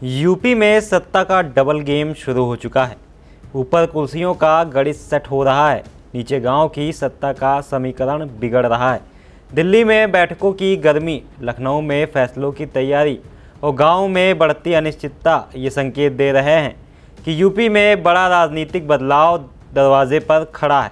UP में सत्ता का डबल गेम शुरू हो चुका है। ऊपर कुर्सियों का गणित सेट हो रहा है, नीचे गांव की सत्ता का समीकरण बिगड़ रहा है। दिल्ली में बैठकों की गर्मी, लखनऊ में फैसलों की तैयारी और गांव में बढ़ती अनिश्चितता ये संकेत दे रहे हैं कि यूपी में बड़ा राजनीतिक बदलाव दरवाजे पर खड़ा है।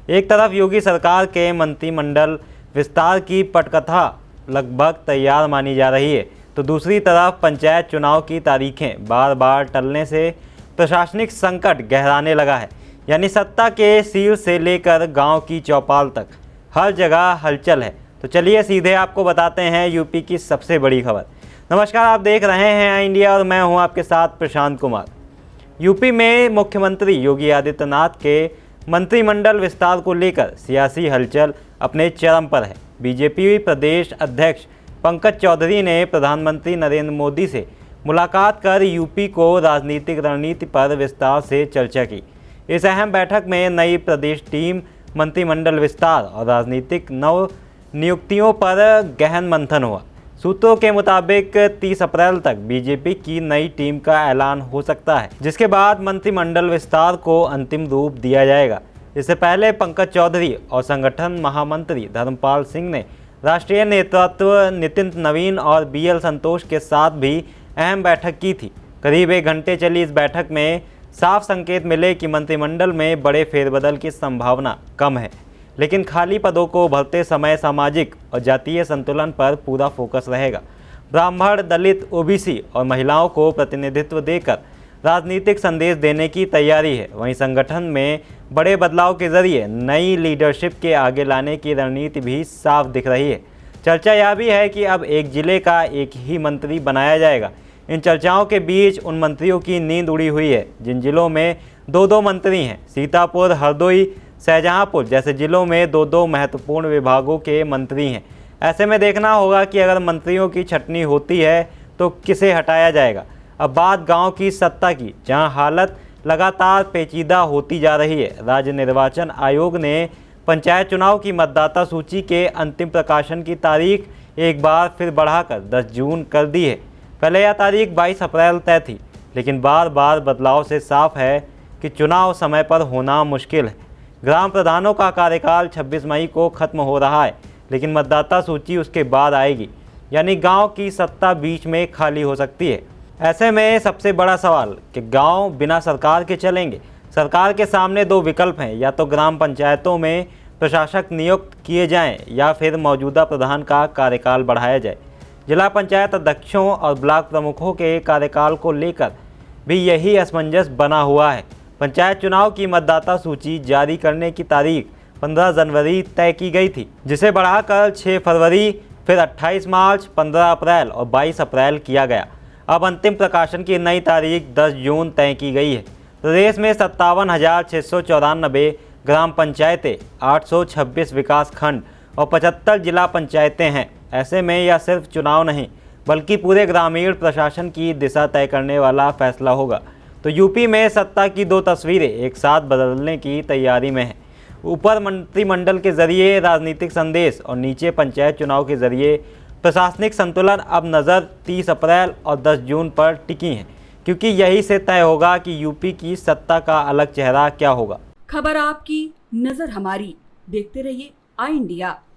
एक तरफ योगी सरकार के मंत्रिमंडल विस्तार की पटकथा लगभग तैयार मानी जा रही है, तो दूसरी तरफ पंचायत चुनाव की तारीखें बार बार टलने से प्रशासनिक संकट गहराने लगा है। यानी सत्ता के सील से लेकर गांव की चौपाल तक हर जगह हलचल है। तो चलिए सीधे आपको बताते हैं यूपी की सबसे बड़ी खबर। नमस्कार, आप देख रहे हैं आई इंडिया और मैं हूं आपके साथ प्रशांत कुमार। यूपी में मुख्यमंत्री योगी आदित्यनाथ के मंत्रिमंडल विस्तार को लेकर सियासी हलचल अपने चरम पर है। बीजेपी प्रदेश अध्यक्ष पंकज चौधरी ने प्रधानमंत्री नरेंद्र मोदी से मुलाकात कर यूपी को राजनीतिक रणनीति पर विस्तार से चर्चा की। इस अहम बैठक में नई प्रदेश टीम, मंत्रिमंडल विस्तार और राजनीतिक नव नियुक्तियों पर गहन मंथन हुआ। सूत्रों के मुताबिक 30 अप्रैल तक बीजेपी की नई टीम का ऐलान हो सकता है, जिसके बाद मंत्रिमंडल विस्तार को अंतिम रूप दिया जाएगा। इससे पहले पंकज चौधरी और संगठन महामंत्री धर्मपाल सिंह ने राष्ट्रीय नेतृत्व नितिन नवीन और बीएल संतोष के साथ भी अहम बैठक की थी। करीब 1 घंटे चली इस बैठक में साफ संकेत मिले कि मंत्रिमंडल में बड़े फेरबदल की संभावना कम है, लेकिन खाली पदों को भरते समय सामाजिक और जातीय संतुलन पर पूरा फोकस रहेगा। ब्राह्मण, दलित, ओबीसी और महिलाओं को प्रतिनिधित्व देकर राजनीतिक संदेश देने की तैयारी है। वहीं संगठन में बड़े बदलाव के जरिए नई लीडरशिप के आगे लाने की रणनीति भी साफ दिख रही है। चर्चा यह भी है कि अब एक जिले का एक ही मंत्री बनाया जाएगा। इन चर्चाओं के बीच उन मंत्रियों की नींद उड़ी हुई है जिन जिलों में 2-2 मंत्री हैं। सीतापुर, हरदोई, शाहजहांपुर जैसे जिलों में 2-2 महत्वपूर्ण विभागों के मंत्री हैं। ऐसे में देखना होगा कि अगर मंत्रियों की छटनी होती है तो किसे हटाया जाएगा। अब बात गांव की सत्ता की, जहां हालत लगातार पेचीदा होती जा रही है। राज्य निर्वाचन आयोग ने पंचायत चुनाव की मतदाता सूची के अंतिम प्रकाशन की तारीख एक बार फिर बढ़ाकर 10 जून कर दी है। पहले यह तारीख 22 अप्रैल तय थी, लेकिन बार बार बदलाव से साफ है कि चुनाव समय पर होना मुश्किल है। ग्राम प्रधानों का कार्यकाल 26 मई को खत्म हो रहा है, लेकिन मतदाता सूची उसके बाद आएगी। यानी गांव की सत्ता बीच में खाली हो सकती है। ऐसे में सबसे बड़ा सवाल कि गांव बिना सरकार के चलेंगे। सरकार के सामने 2 विकल्प हैं, या तो ग्राम पंचायतों में प्रशासक नियुक्त किए जाएं या फिर मौजूदा प्रधान का कार्यकाल बढ़ाया जाए। जिला पंचायत अध्यक्षों और ब्लॉक प्रमुखों के कार्यकाल को लेकर भी यही असमंजस बना हुआ है। पंचायत चुनाव की मतदाता सूची जारी करने की तारीख 15 जनवरी तय की गई थी, जिसे बढ़ाकर 6 फरवरी, फिर 28 मार्च, 15 अप्रैल और 22 अप्रैल किया गया। अब अंतिम प्रकाशन की नई तारीख 10 जून तय की गई है। प्रदेश में 57,694 ग्राम पंचायतें, 826 विकास खंड और 75 जिला पंचायतें हैं। ऐसे में यह सिर्फ चुनाव नहीं, बल्कि पूरे ग्रामीण प्रशासन की दिशा तय करने वाला फैसला होगा। तो यूपी में सत्ता की 2 तस्वीरें एक साथ बदलने की तैयारी में हैं। ऊपर मंत्रिमंडल के जरिए राजनीतिक संदेश और नीचे पंचायत चुनाव के जरिए प्रशासनिक संतुलन। अब नज़र 30 अप्रैल और 10 जून पर टिकी है, क्योंकि यही से तय होगा कि यूपी की सत्ता का अलग चेहरा क्या होगा। खबर आपकी, नजर हमारी। देखते रहिए आई इंडिया।